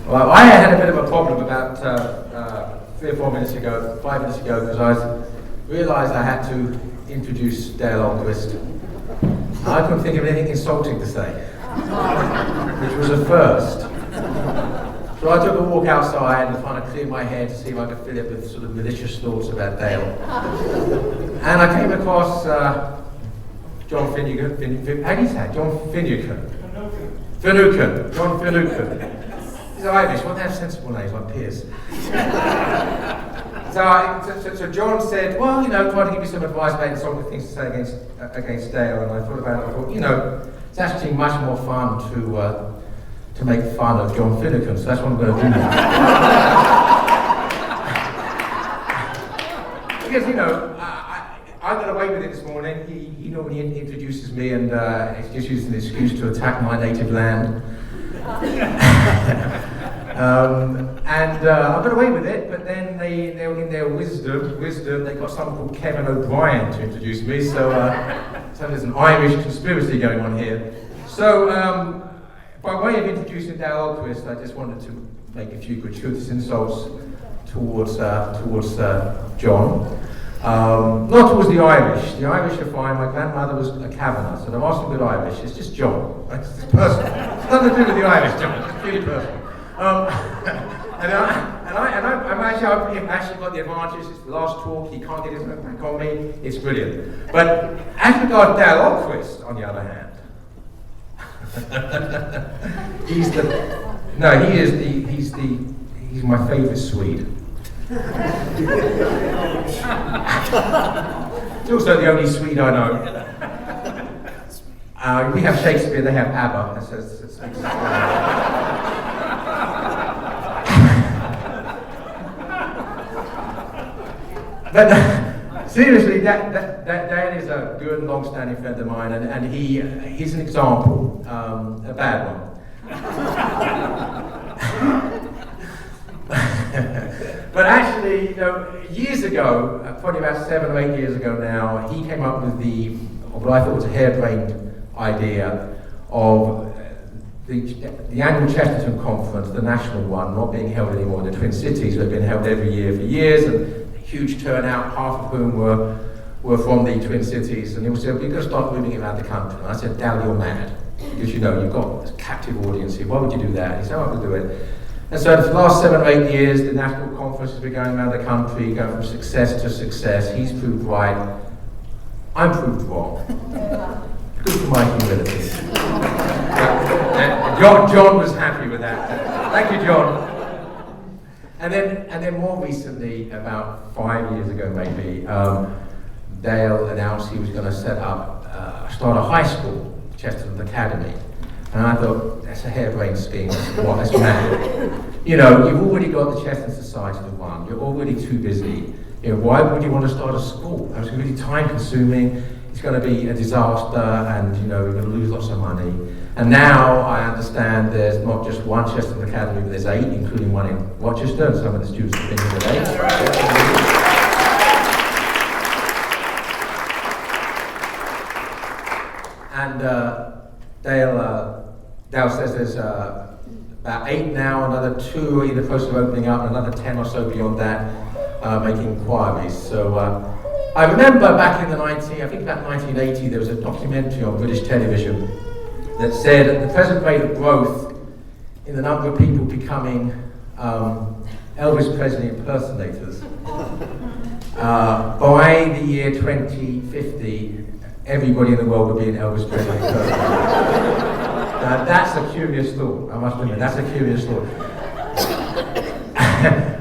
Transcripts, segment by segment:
Well, I had a bit of a problem about 3 or 4 minutes ago, 5 minutes ago, because I realised I had to introduce Dale Ahlquist. I couldn't think of anything insulting to say, which was a first. So I took a walk outside and trying to clear my head to see if I could fill it with sort of malicious thoughts about Dale. And I came across John Finucane. How do you say it? John Finucane. John Finucane. He's Irish. Why don't they have sensible names like Pearce? So John said, well, you know, try to give you some advice about some of the things to say against Dale. And I thought about it. I thought, you know, it's actually much more fun to make fun of John Finucane. So that's what I'm going to do now. Because, you know, I got away with it this morning. He normally introduces me and he just uses an excuse to attack my native land. I got away with it, but then they in their wisdom, they got someone called Kevin O'Brien to introduce me. So there's an Irish conspiracy going on here. So by way of introducing Dale Ahlquist, I just wanted to make a few gratuitous insults towards John. Not towards the Irish. The Irish are fine. My grandmother was a Kavanagh, so there are some good Irish. It's just John. It's personal. It's nothing to do with the Irish, John. It's really personal. I've actually got the advantage. It's the last talk. He can't get his back on me. It's brilliant. But as regards Dale Ahlquist, on the other hand, he's my favourite Swede. He's also the only Swede I know. We have Shakespeare, they have ABBA. But seriously, that is a good, long-standing friend of mine, and he's an example, a bad one. But actually, you know, years ago, probably about 7 or 8 years ago now, he came up with what I thought was a harebrained idea of the annual Chesterton Conference, the national one, not being held anymore in the Twin Cities, but been held every year for years, and a huge turnout, half of whom were from the Twin Cities. And he said, we've got to start moving around the country. And I said, Dal, you're mad, because you know, you've got a captive audience here. Why would you do that? He said, I will do it. And so for the last 7 or 8 years, the national conference has been going around the country, going from success to success. He's proved right. I'm proved wrong. Good for my humility. John was happy with that. Thank you, John. And then more recently, about 5 years ago maybe, Dale announced he was going to start a high school, Chesterton Academy. And I thought, that's a harebrained scheme, that's mad. You know, you've already got the Chesterton Society to run, you're already too busy. You know, why would you want to start a school? It's going to be time consuming, it's going to be a disaster, and you know, you're going to lose lots of money. And now I understand there's not just one Chesterton Academy, but there's 8, including one in Rochester, and some of the students have been here today. And Dale says there's about 8 now, another 2 are in the process of opening up, and another 10 or so beyond that making inquiries. So I remember back in about 1980, there was a documentary on British television that said at the present rate of growth in the number of people becoming Elvis Presley impersonators, by the year 2050, everybody in the world would be an Elvis Presley impersonator. That's a curious thought, I must admit, that's a curious thought.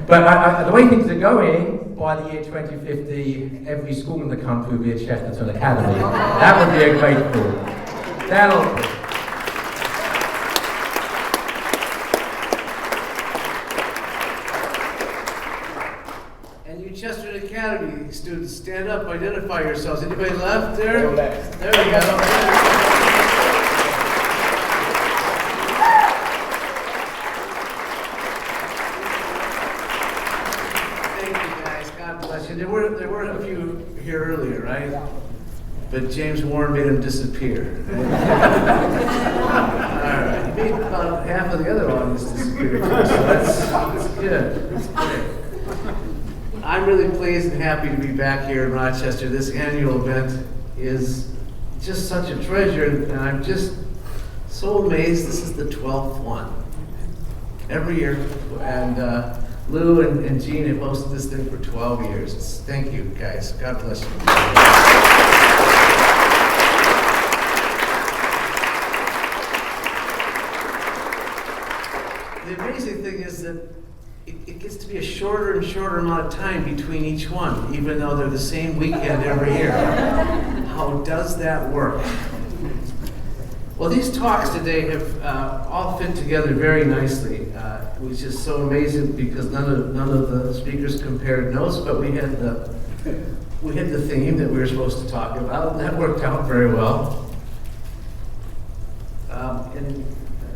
But the way things are going, by the year 2050, every school in the country will be a Chesterton Academy. That would be a great thought. Dale. Chesterton Academy students, stand up, identify yourselves. Anybody left there? There we go. Thank you guys, God bless you. There were a few here earlier, right? but James Warren made him disappear. All right, he made about half of the other audience disappear too, so that's good. That's great. I'm really pleased and happy to be back here in Rochester. This annual event is just such a treasure, and I'm just so amazed this is the 12th one. Every year, and Lou and Jean have hosted this thing for 12 years. Thank you, guys. God bless you. The amazing thing is that it gets to be a shorter and shorter amount of time between each one, even though they're the same weekend every year. How does that work? Well, these talks today have all fit together very nicely, which is so amazing because none of the speakers compared notes, but we had the theme that we were supposed to talk about, and that worked out very well. And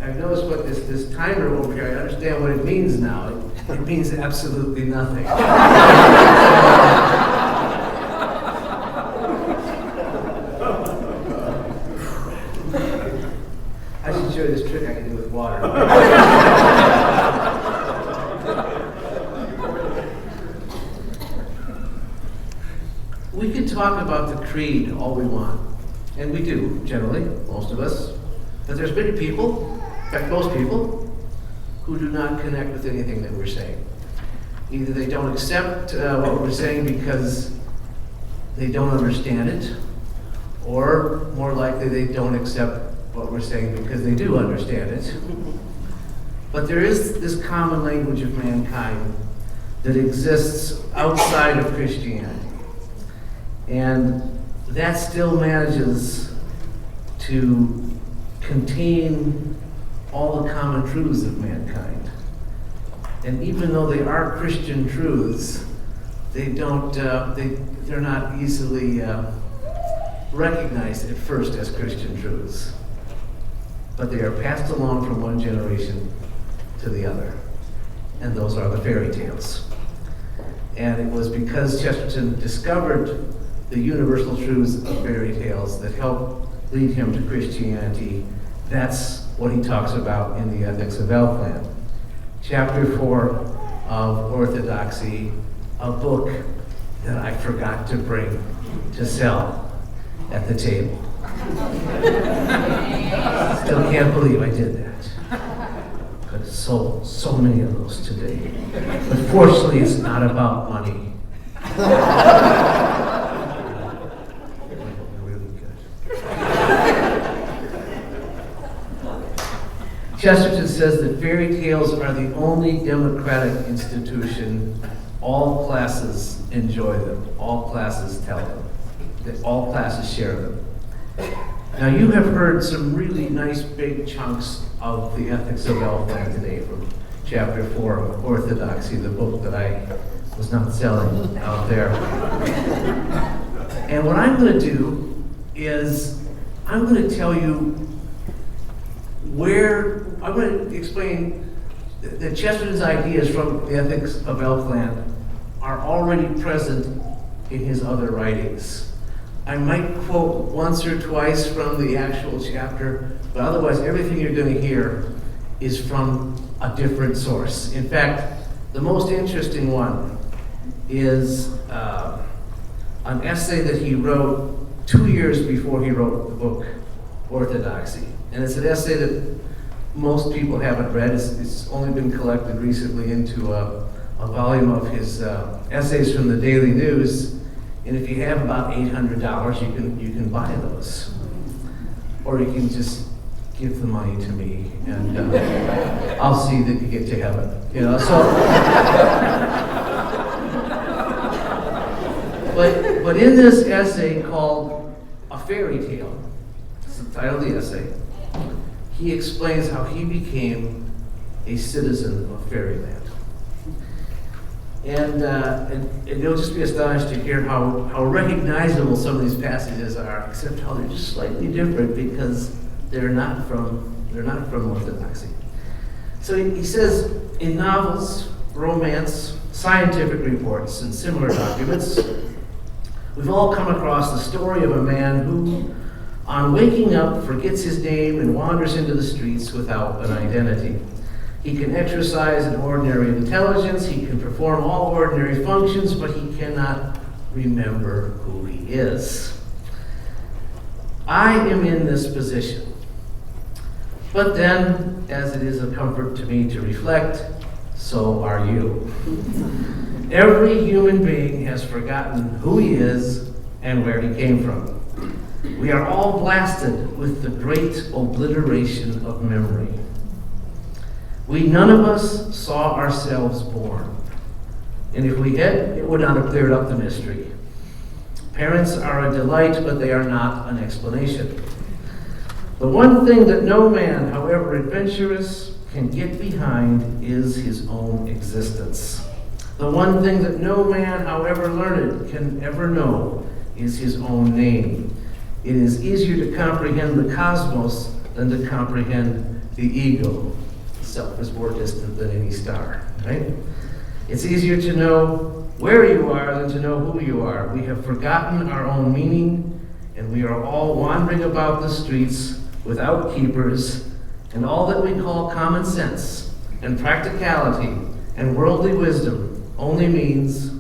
I've noticed what this timer over here, I understand what it means now. It means absolutely nothing. I should show you this trick I can do with water. We can talk about the creed all we want, and we do, generally, most of us. But there's many people, in fact most people, who do not connect with anything that we're saying. Either they don't accept what we're saying because they don't understand it, or more likely they don't accept what we're saying because they do understand it. But there is this common language of mankind that exists outside of Christianity. And that still manages to contain all the common truths of mankind. And even though they are Christian truths, they're not easily recognized at first as Christian truths. But they are passed along from one generation to the other. And those are the fairy tales. And it was because Chesterton discovered the universal truths of fairy tales that helped lead him to Christianity. That's what he talks about in the Ethics of Elfland. Chapter 4 of Orthodoxy, a book that I forgot to bring to sell at the table. Still can't believe I did that. Could have sold so many of those today. But fortunately, it's not about money. Really good. Chesterton says that fairy tales are the only democratic institution. All classes enjoy them. All classes tell them. That all classes share them. Now you have heard some really nice big chunks of the Ethics of Elfland today from chapter 4 of Orthodoxy, the book that I was not selling out there. And what I'm going to do is I'm going to tell you I'm going to explain that Chesterton's ideas from the Ethics of Elfland are already present in his other writings. I might quote once or twice from the actual chapter, but otherwise everything you're going to hear is from a different source. In fact, the most interesting one is an essay that he wrote 2 years before he wrote the book Orthodoxy. And it's an essay that most people haven't read. It's only been collected recently into a volume of his essays from the Daily News. And if you have about $800, you can buy those. Or you can just give the money to me, and I'll see that you get to heaven. You know, so. But in this essay called A Fairy Tale, that's the title of the essay, he explains how he became a citizen of fairyland. And you'll just be astonished to hear how recognizable some of these passages are, except how they're just slightly different because they're not from Orthodoxy. So he says, in novels, romance, scientific reports, and similar documents, We've all come across the story of a man who, on waking up, forgets his name and wanders into the streets without an identity. He can exercise an ordinary intelligence, he can perform all ordinary functions, but he cannot remember who he is. I am in this position. But then, as it is a comfort to me to reflect, so are you. Every human being has forgotten who he is and where he came from. We are all blasted with the great obliteration of memory. None of us saw ourselves born. And if we had, it would not have cleared up the mystery. Parents are a delight, but they are not an explanation. The one thing that no man, however adventurous, can get behind is his own existence. The one thing that no man, however learned, can ever know is his own name. It is easier to comprehend the cosmos than to comprehend the ego. Self is more distant than any star, right? It's easier to know where you are than to know who you are. We have forgotten our own meaning, and we are all wandering about the streets without keepers, and all that we call common sense and practicality and worldly wisdom only means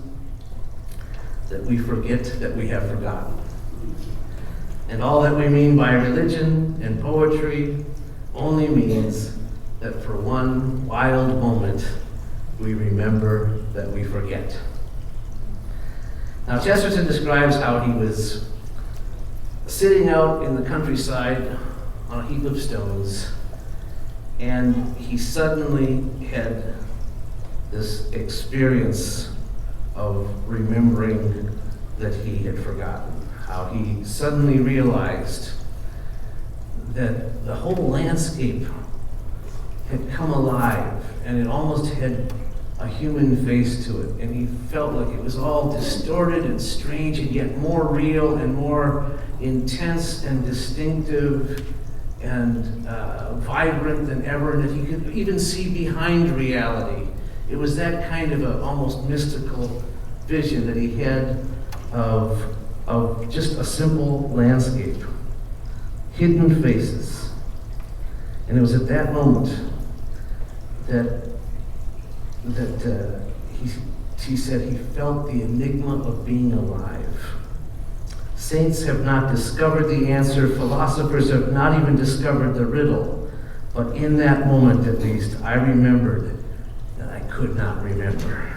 that we forget that we have forgotten. And all that we mean by religion and poetry only means that for one wild moment we remember that we forget. Now, Chesterton describes how he was sitting out in the countryside on a heap of stones, and he suddenly had this experience of remembering that he had forgotten. How he suddenly realized that the whole landscape had come alive, and it almost had a human face to it, and he felt like it was all distorted and strange and yet more real and more intense and distinctive and vibrant than ever, and that he could even see behind reality. It was that kind of a almost mystical vision that he had of just a simple landscape, hidden faces. And it was at that moment that he said he felt the enigma of being alive. Saints have not discovered the answer. Philosophers have not even discovered the riddle. But in that moment, at least, I remembered that I could not remember.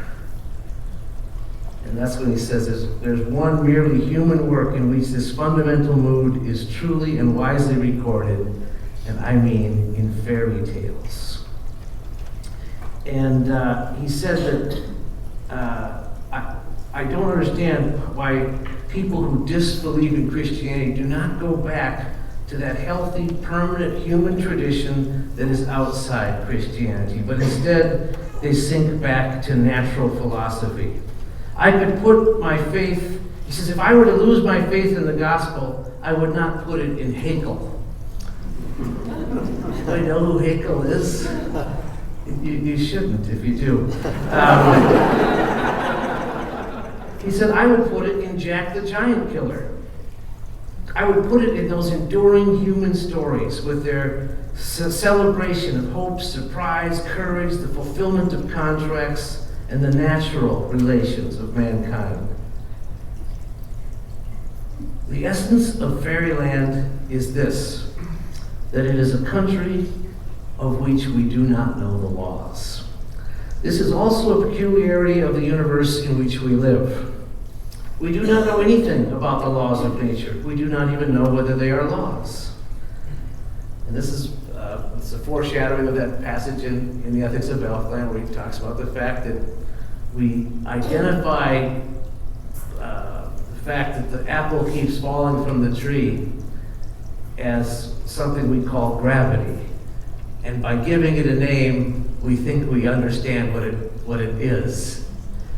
And that's when he says there's one merely human work in which this fundamental mood is truly and wisely recorded, and I mean in fairy tales. And he said that I don't understand why people who disbelieve in Christianity do not go back to that healthy, permanent human tradition that is outside Christianity, but instead they sink back to natural philosophy. I could put my faith, he says, if I were to lose my faith in the gospel, I would not put it in Haeckel. Do I know who Haeckel is? You shouldn't if you do. He said, I would put it in Jack the Giant Killer. I would put it in those enduring human stories with their celebration of hope, surprise, courage, the fulfillment of contracts, and the natural relations of mankind. The essence of fairyland is this, that it is a country of which we do not know the laws. This is also a peculiarity of the universe in which we live. We do not know anything about the laws of nature. We do not even know whether they are laws. And this is it's a foreshadowing of that passage in the Ethics of Elfland, where he talks about the fact that we identify the fact that the apple keeps falling from the tree as something we call gravity. And by giving it a name, we think we understand what it is.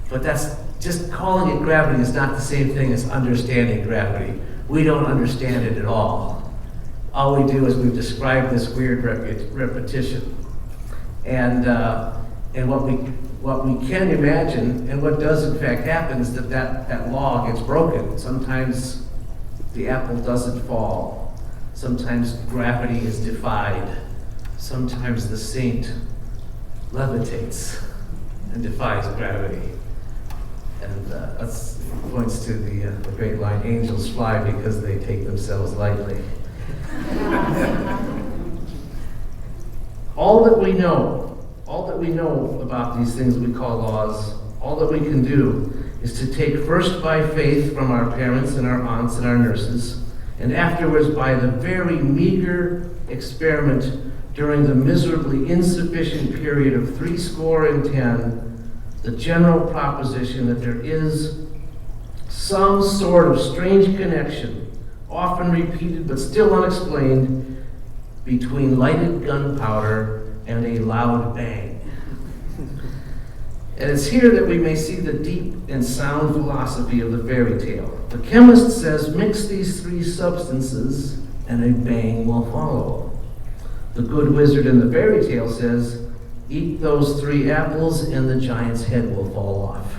But that's just calling it gravity is not the same thing as understanding gravity. We don't understand it at all. All we do is we've described this weird repetition. And And what we can imagine, and what does in fact happen, is that law gets broken. Sometimes the apple doesn't fall. Sometimes gravity is defied. Sometimes the saint levitates and defies gravity. And that points to the great line, angels fly because they take themselves lightly. All that we know about these things we call laws, all that we can do is to take first by faith from our parents and our aunts and our nurses, and afterwards by the very meager experiment during the miserably insufficient period of 70, the general proposition that there is some sort of strange connection, often repeated but still unexplained, between lighted gunpowder and a loud bang. And it's here that we may see the deep and sound philosophy of the fairy tale. The chemist says, mix these 3 substances and a bang will follow. The good wizard in the fairy tale says, eat those 3 apples and the giant's head will fall off.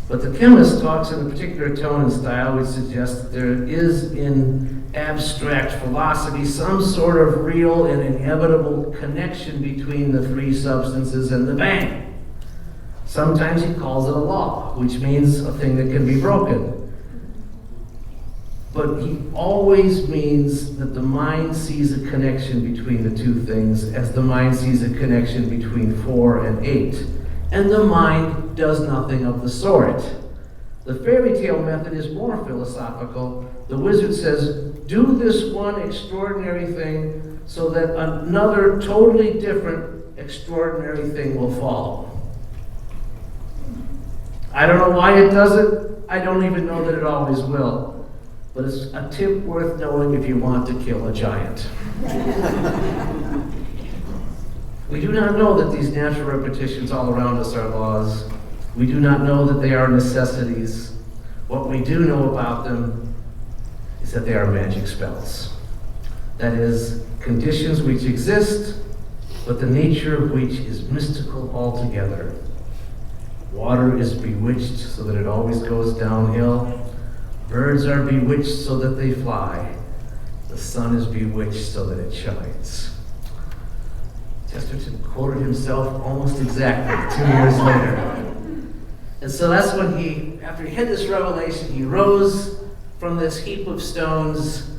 But the chemist talks in a particular tone and style which suggests that there is in abstract philosophy some sort of real and inevitable connection between the 3 substances and the bang. Sometimes he calls it a law, which means a thing that can be broken. But he always means that the mind sees a connection between the 2 things as the mind sees a connection between 4 and 8. And the mind does nothing of the sort. The fairy tale method is more philosophical. The wizard says, do this one extraordinary thing so that another totally different extraordinary thing will follow. I don't know why it does it. I don't even know that it always will. But it's a tip worth knowing if you want to kill a giant. We do not know that these natural repetitions all around us are laws. We do not know that they are necessities. What we do know about them is that they are magic spells. That is, conditions which exist, but the nature of which is mystical altogether. Water is bewitched so that it always goes downhill. Birds are bewitched so that they fly. The sun is bewitched so that it shines. Chesterton quoted himself almost exactly 2 years later. And so that's when after he had this revelation, he rose from this heap of stones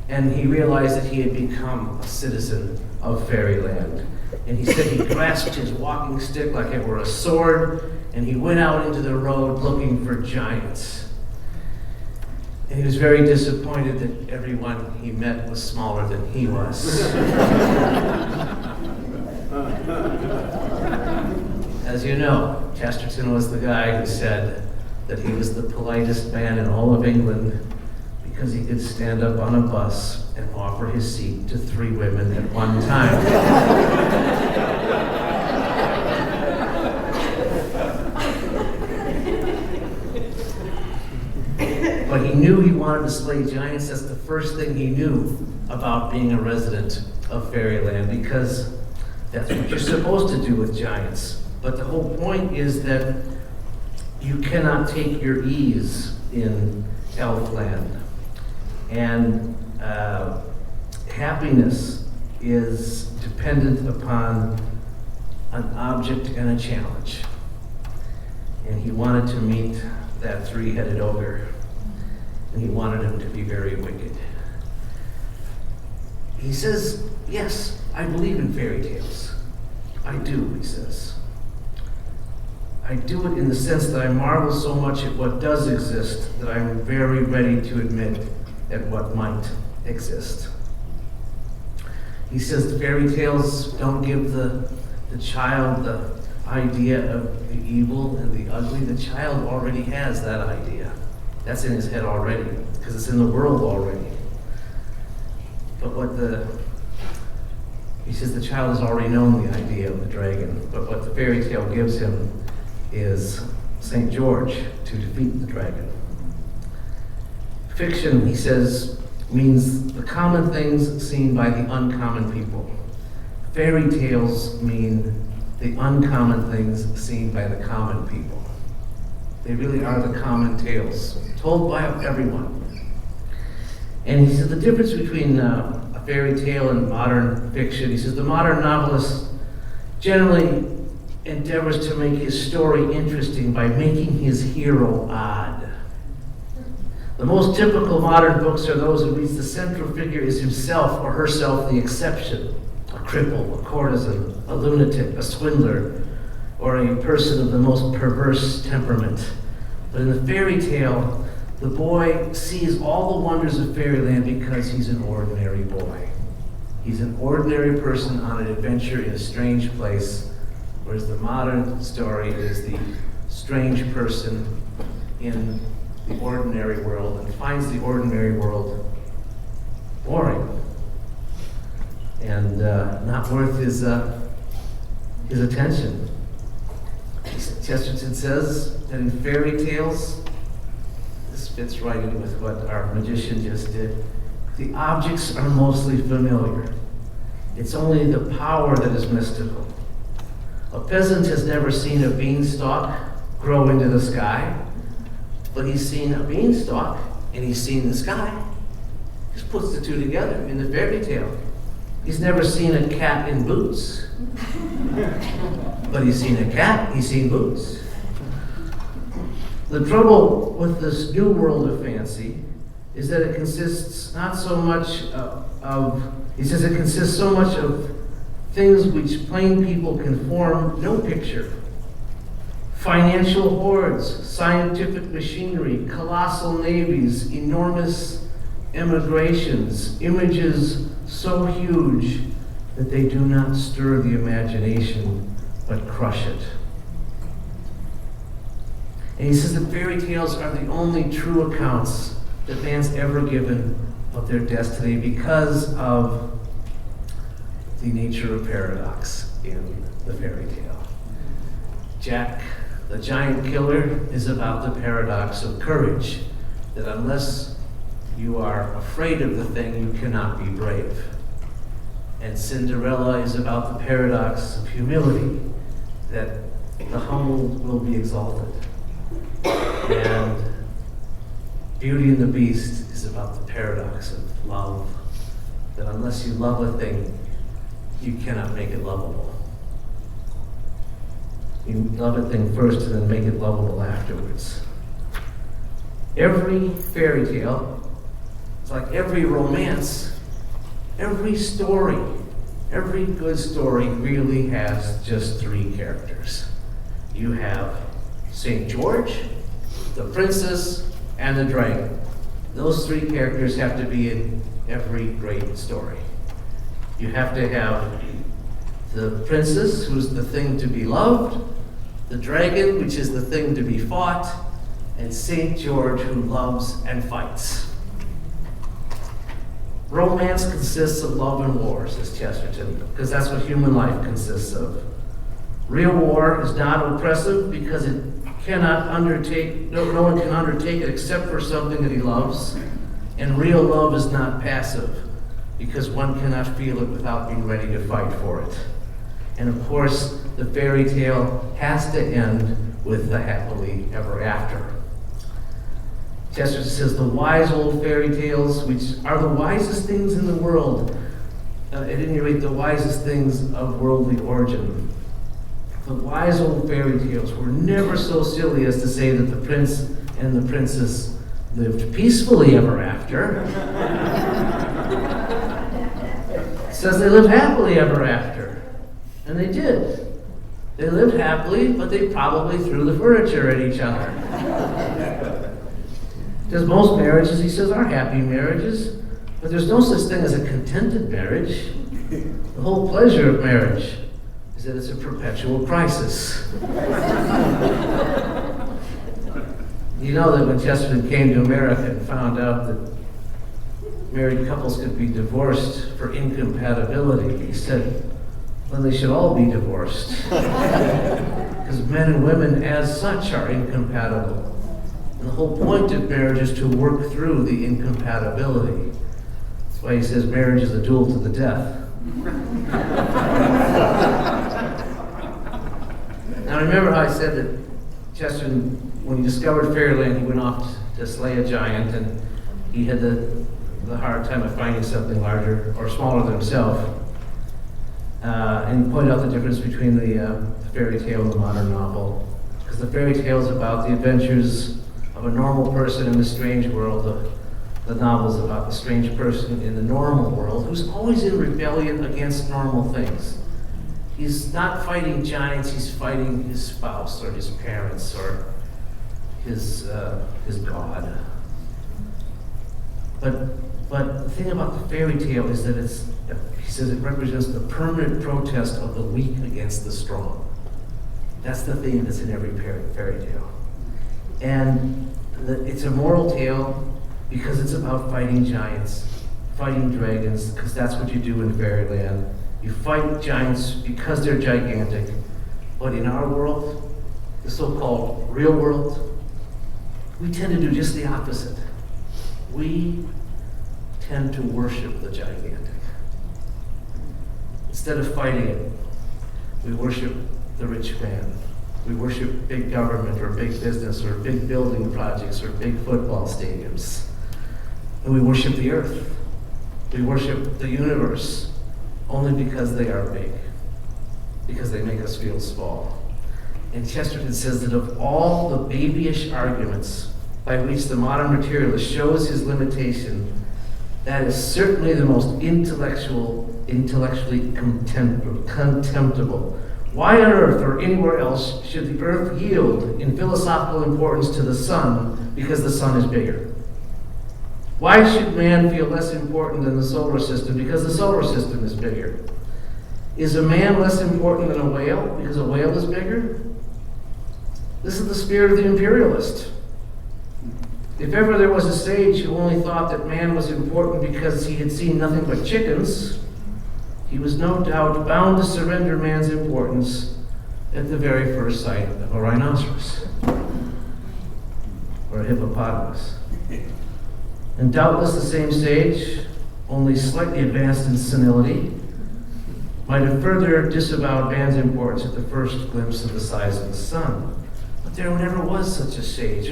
and he realized that he had become a citizen of fairyland. And he said he grasped his walking stick like it were a sword, and he went out into the road looking for giants. And he was very disappointed that everyone he met was smaller than he was. As you know, Chesterton was the guy who said that he was the politest man in all of England because he could stand up on a bus and offer his seat to 3 women at one time. But he knew he wanted to slay giants. That's the first thing he knew about being a resident of fairyland, because that's what you're supposed to do with giants. But the whole point is that you cannot take your ease in Elfland. And happiness is dependent upon an object and a challenge. And he wanted to meet that 3-headed ogre. And he wanted him to be very wicked. He says, yes, I believe in fairy tales. I do, he says. I do it in the sense that I marvel so much at what does exist that I'm very ready to admit at what might exist. He says the fairy tales don't give the child the idea of the evil and the ugly. The child already has that idea. That's in his head already, because it's in the world already. But he says the child has already known the idea of the dragon, but what the fairy tale gives him is St. George to defeat the dragon. Fiction, he says, means the common things seen by the uncommon people. Fairy tales mean the uncommon things seen by the common people. They really are the common tales, told by everyone. And he says the difference between a fairy tale and modern fiction, he says the modern novelist generally endeavors to make his story interesting by making his hero odd. The most typical modern books are those in which the central figure is himself or herself the exception, a cripple, a courtesan, a lunatic, a swindler, or a person of the most perverse temperament. But in the fairy tale, the boy sees all the wonders of fairyland because he's an ordinary boy. He's an ordinary person on an adventure in a strange place, whereas the modern story is the strange person in the ordinary world and finds the ordinary world boring and not worth his attention. Chesterton says that in fairy tales, this fits right in with what our magician just did, the objects are mostly familiar. It's only the power that is mystical. A peasant has never seen a beanstalk grow into the sky, but he's seen a beanstalk and he's seen the sky. Just puts the two together in the fairy tale. He's never seen a cat in boots, but he's seen a cat, he's seen boots. The trouble with this new world of fancy is that it consists not so much he says it consists so much of things which plain people can form no picture. Financial hoards, scientific machinery, colossal navies, enormous emigrations, images so huge that they do not stir the imagination, but crush it. And he says that fairy tales are the only true accounts that man's ever given of their destiny because of the nature of paradox in the fairy tale. Jack, the giant killer, is about the paradox of courage, that unless you are afraid of the thing, you cannot be brave. And Cinderella is about the paradox of humility, that the humble will be exalted. And Beauty and the Beast is about the paradox of love, that unless you love a thing, you cannot make it lovable. You love a thing first and then make it lovable afterwards. Every fairy tale, it's like every romance, every story, every good story really has just three characters. You have St. George, the princess, and the dragon. Those three characters have to be in every great story. You have to have the princess, who's the thing to be loved, the dragon, which is the thing to be fought, and St. George, who loves and fights. Romance consists of love and war, says Chesterton, because that's what human life consists of. Real war is not oppressive because it cannot undertake, no one can undertake it except for something that he loves. And real love is not passive because one cannot feel it without being ready to fight for it. And of course, the fairy tale has to end with the happily ever after. Chesterton says the wise old fairy tales, which are the wisest things in the world, at any rate, the wisest things of worldly origin. The wise old fairy tales were never so silly as to say that the prince and the princess lived peacefully ever after. It says they lived happily ever after. And they did. They lived happily, but they probably threw the furniture at each other. Because most marriages, he says, are happy marriages, but there's no such thing as a contented marriage. The whole pleasure of marriage is that it's a perpetual crisis. You know that when Chesterton came to America and found out that married couples could be divorced for incompatibility, he said, well, they should all be divorced. Because men and women as such are incompatible. And the whole point of marriage is to work through the incompatibility. That's why he says marriage is a duel to the death. Now remember how I said that Chesterton, when he discovered Fairyland, he went off to slay a giant, and he had the hard time of finding something larger or smaller than himself. And he pointed out the difference between the fairy tale and the modern novel. Because the fairy tale is about the adventures of a normal person in the strange world. The novel is about the strange person in the normal world who's always in rebellion against normal things. He's not fighting giants, he's fighting his spouse or his parents or his God. But the thing about the fairy tale is that he says it represents the permanent protest of the weak against the strong. That's the theme that's in every fairy tale. And it's a moral tale because it's about fighting giants, fighting dragons, because that's what you do in fairyland. You fight giants because they're gigantic. But in our world, the so-called real world, we tend to do just the opposite. We tend to worship the gigantic. Instead of fighting it, we worship the rich man. We worship big government or big business or big building projects or big football stadiums. And we worship the earth. We worship the universe only because they are big, because they make us feel small. And Chesterton says that of all the babyish arguments by which the modern materialist shows his limitation, that is certainly the most intellectually contemptible. Why on earth or anywhere else should the earth yield in philosophical importance to the sun because the sun is bigger? Why should man feel less important than the solar system because the solar system is bigger? Is a man less important than a whale because a whale is bigger? This is the spirit of the imperialist. If ever there was a sage who only thought that man was important because he had seen nothing but chickens, he was no doubt bound to surrender man's importance at the very first sight of a rhinoceros or a hippopotamus. And doubtless the same sage, only slightly advanced in senility, might have further disavowed man's importance at the first glimpse of the size of the sun. But there never was such a sage.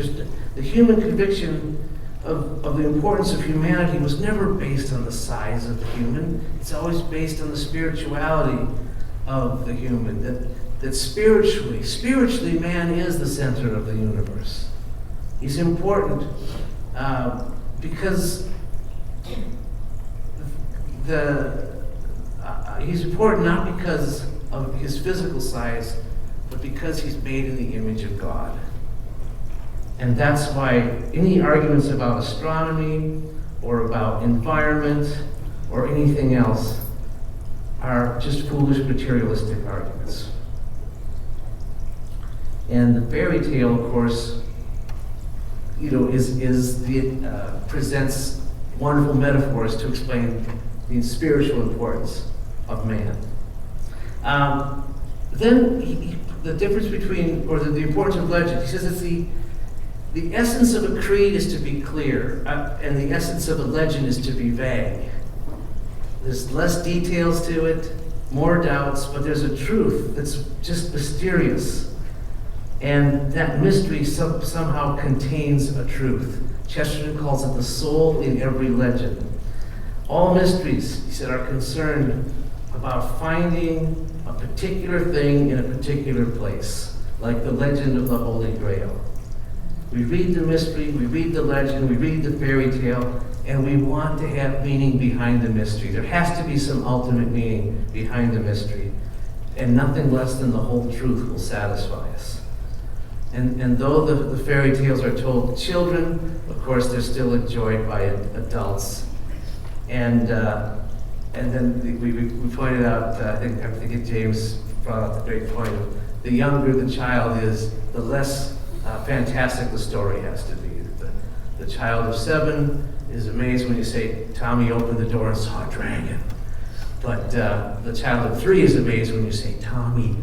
The human conviction of the importance of humanity was never based on the size of the human. It's always based on the spirituality of the human. That spiritually man is the center of the universe. He's important because he's important not because of his physical size, but because he's made in the image of God. And that's why any arguments about astronomy or about environment or anything else are just foolish materialistic arguments. And the fairy tale, of course, presents wonderful metaphors to explain the spiritual importance of man. Then the difference between, or the importance of legend, he says it's the essence of a creed is to be clear, and the essence of a legend is to be vague. There's less details to it, more doubts, but there's a truth that's just mysterious. And that mystery somehow contains a truth. Chesterton calls it the soul in every legend. All mysteries, he said, are concerned about finding a particular thing in a particular place, like the legend of the Holy Grail. We read the mystery, we read the legend, we read the fairy tale, and we want to have meaning behind the mystery. There has to be some ultimate meaning behind the mystery, and nothing less than the whole truth will satisfy us. And though the fairy tales are told to children, of course they're still enjoyed by adults. And then we pointed out, I think James brought out the great point of the younger the child is, the less fantastic the story has to be. The child of 7 is amazed when you say, Tommy opened the door and saw a dragon. But the child of 3 is amazed when you say, Tommy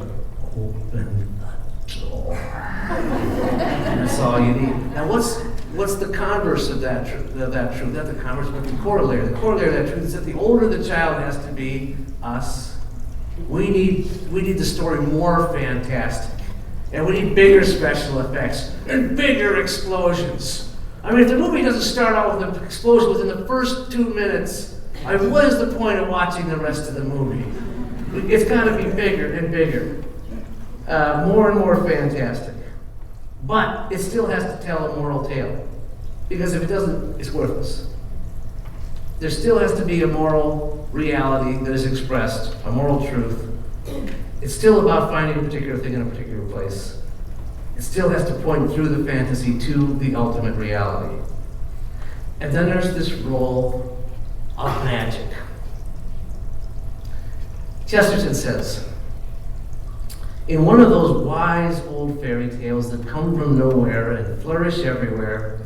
opened the door. And that's all you need. Now what's the converse of that truth? Not the converse, but the corollary. The corollary of that truth is that the older the child has to be, us, we need the story more fantastic. And we need bigger special effects and bigger explosions. I mean, if the movie doesn't start out with an explosion within the first 2 minutes, what is the point of watching the rest of the movie? It's got to be bigger and bigger. More and more fantastic. But it still has to tell a moral tale. Because if it doesn't, it's worthless. There still has to be a moral reality that is expressed, a moral truth. It's still about finding a particular thing in a particular place. It still has to point through the fantasy to the ultimate reality. And then there's this role of magic. Chesterton says, in one of those wise old fairy tales that come from nowhere and flourish everywhere,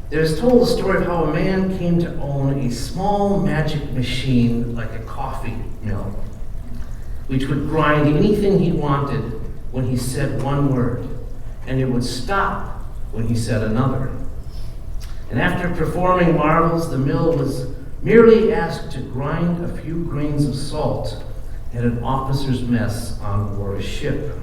there is told a story of how a man came to own a small magic machine like a coffee mill, which would grind anything he wanted when he said one word, and it would stop when he said another. And after performing marvels, the mill was merely asked to grind a few grains of salt at an officer's mess on board a ship.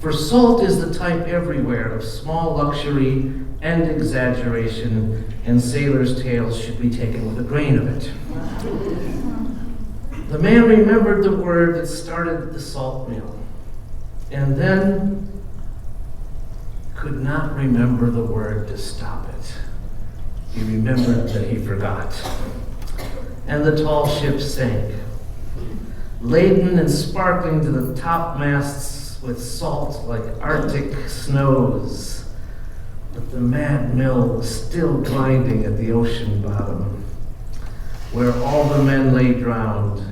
For salt is the type everywhere of small luxury and exaggeration, and sailors' tales should be taken with a grain of it. The man remembered the word that started the salt mill, and then could not remember the word to stop it. He remembered that he forgot. And the tall ship sank, laden and sparkling to the topmasts with salt like Arctic snows. But the mad mill was still grinding at the ocean bottom, where all the men lay drowned.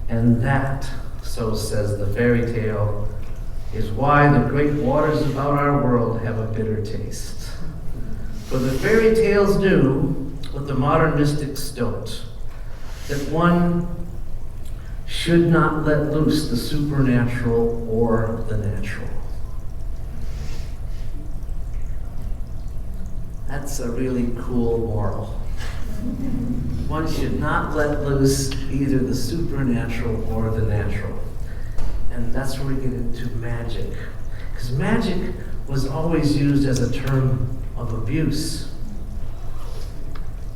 And that, so says the fairy tale, is why the great waters about our world have a bitter taste. For the fairy tales do what the modern mystics don't, that one should not let loose the supernatural or the natural. That's a really cool moral. One should not let loose either the supernatural or the natural. And that's where we get into magic. Because magic was always used as a term of abuse.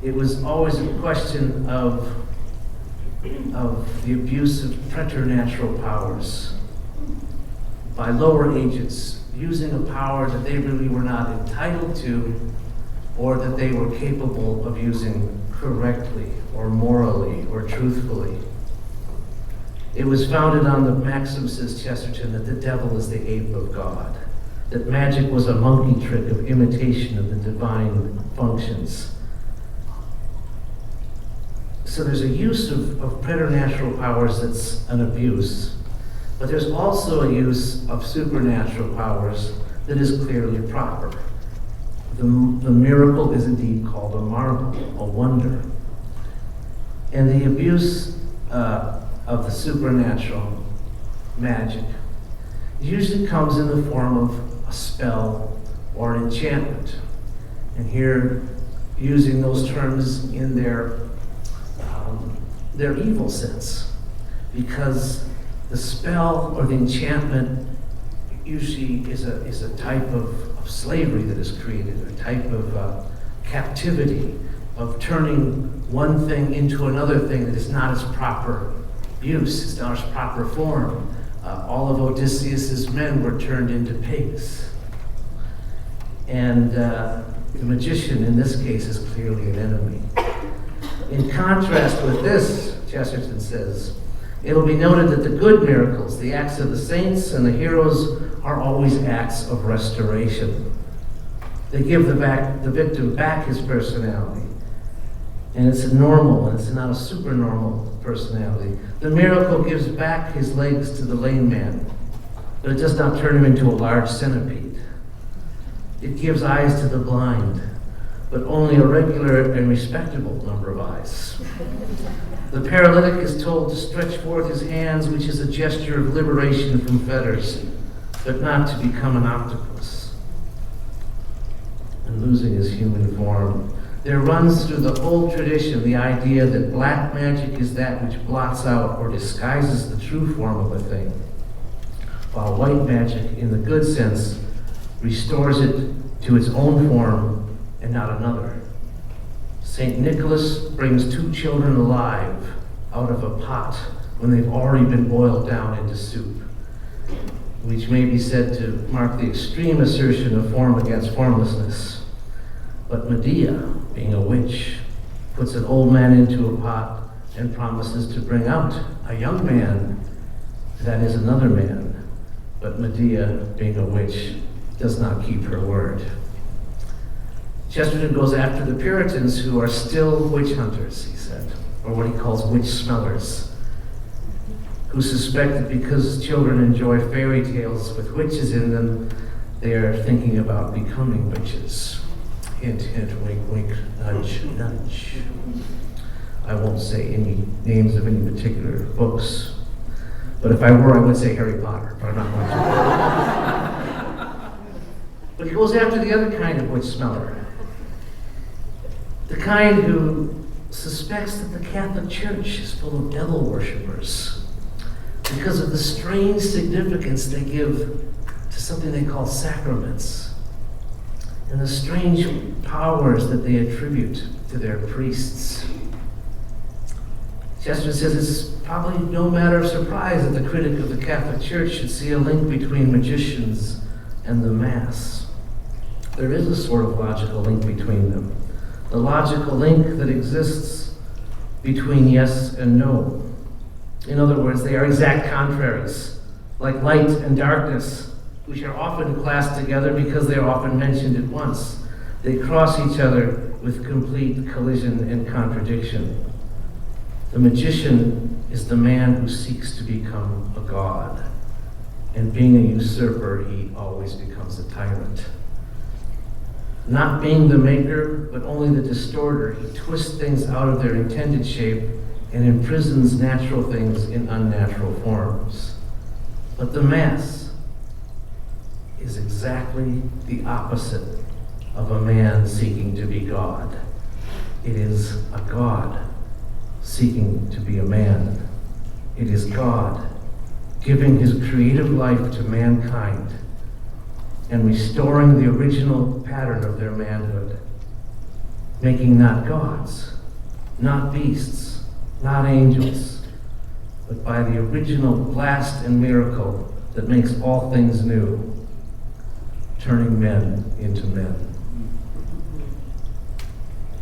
It was always a question of the abuse of preternatural powers by lower agents, using a power that they really were not entitled to, or that they were capable of using correctly or morally or truthfully. It was founded on the maxim, says Chesterton, that the devil is the ape of God, that magic was a monkey trick of imitation of the divine functions. So there's a use of preternatural powers that's an abuse, but there's also a use of supernatural powers that is clearly proper. The miracle is indeed called a marvel, a wonder. And the abuse of the supernatural magic usually comes in the form of a spell or an enchantment. And here, using those terms in their evil sense, because the spell or the enchantment usually is a type of slavery that is created, a type of captivity, of turning one thing into another thing that is not its proper use, it's not its proper form. All of Odysseus's men were turned into pigs. And the magician in this case is clearly an enemy. In contrast with this, Chesterton says, it'll be noted that the good miracles, the acts of the saints and the heroes, are always acts of restoration. They give the victim back his personality. And it's a normal, and it's not a supernormal personality. The miracle gives back his legs to the lame man, but it does not turn him into a large centipede. It gives eyes to the blind, but only a regular and respectable number of eyes. The paralytic is told to stretch forth his hands, which is a gesture of liberation from fetters, but not to become an octopus and losing his human form. There runs through the whole tradition the idea that black magic is that which blots out or disguises the true form of a thing, while white magic, in the good sense, restores it to its own form and not another. St. Nicholas brings two children alive out of a pot when they've already been boiled down into soup, which may be said to mark the extreme assertion of form against formlessness. But Medea, being a witch, puts an old man into a pot and promises to bring out a young man that is another man. But Medea, being a witch, does not keep her word. Chesterton goes after the Puritans, who are still witch hunters, he said, or what he calls witch smellers, who suspect that because children enjoy fairy tales with witches in them, they are thinking about becoming witches. Hint, hint, wink, wink, nudge, nudge. I won't say any names of any particular books, but if I were, I would say Harry Potter, but I'm not going to. But he goes after the other kind of witch smeller, the kind who suspects that the Catholic Church is full of devil worshippers because of the strange significance they give to something they call sacraments and the strange powers that they attribute to their priests. Chesterton says it's probably no matter of surprise that the critic of the Catholic Church should see a link between magicians and the Mass. There is a sort of logical link between them. The logical link that exists between yes and no. In other words, they are exact contraries, like light and darkness, which are often classed together because they are often mentioned at once. They cross each other with complete collision and contradiction. The magician is the man who seeks to become a god, and being a usurper, he always becomes a tyrant. Not being the maker, but only the distorter, he twists things out of their intended shape and imprisons natural things in unnatural forms. But the Mass is exactly the opposite of a man seeking to be God. It is a God seeking to be a man. It is God giving his creative life to mankind and restoring the original pattern of their manhood, making not gods, not beasts, not angels, but by the original blast and miracle that makes all things new, turning men into men.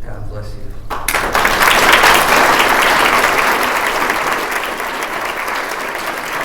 God bless you.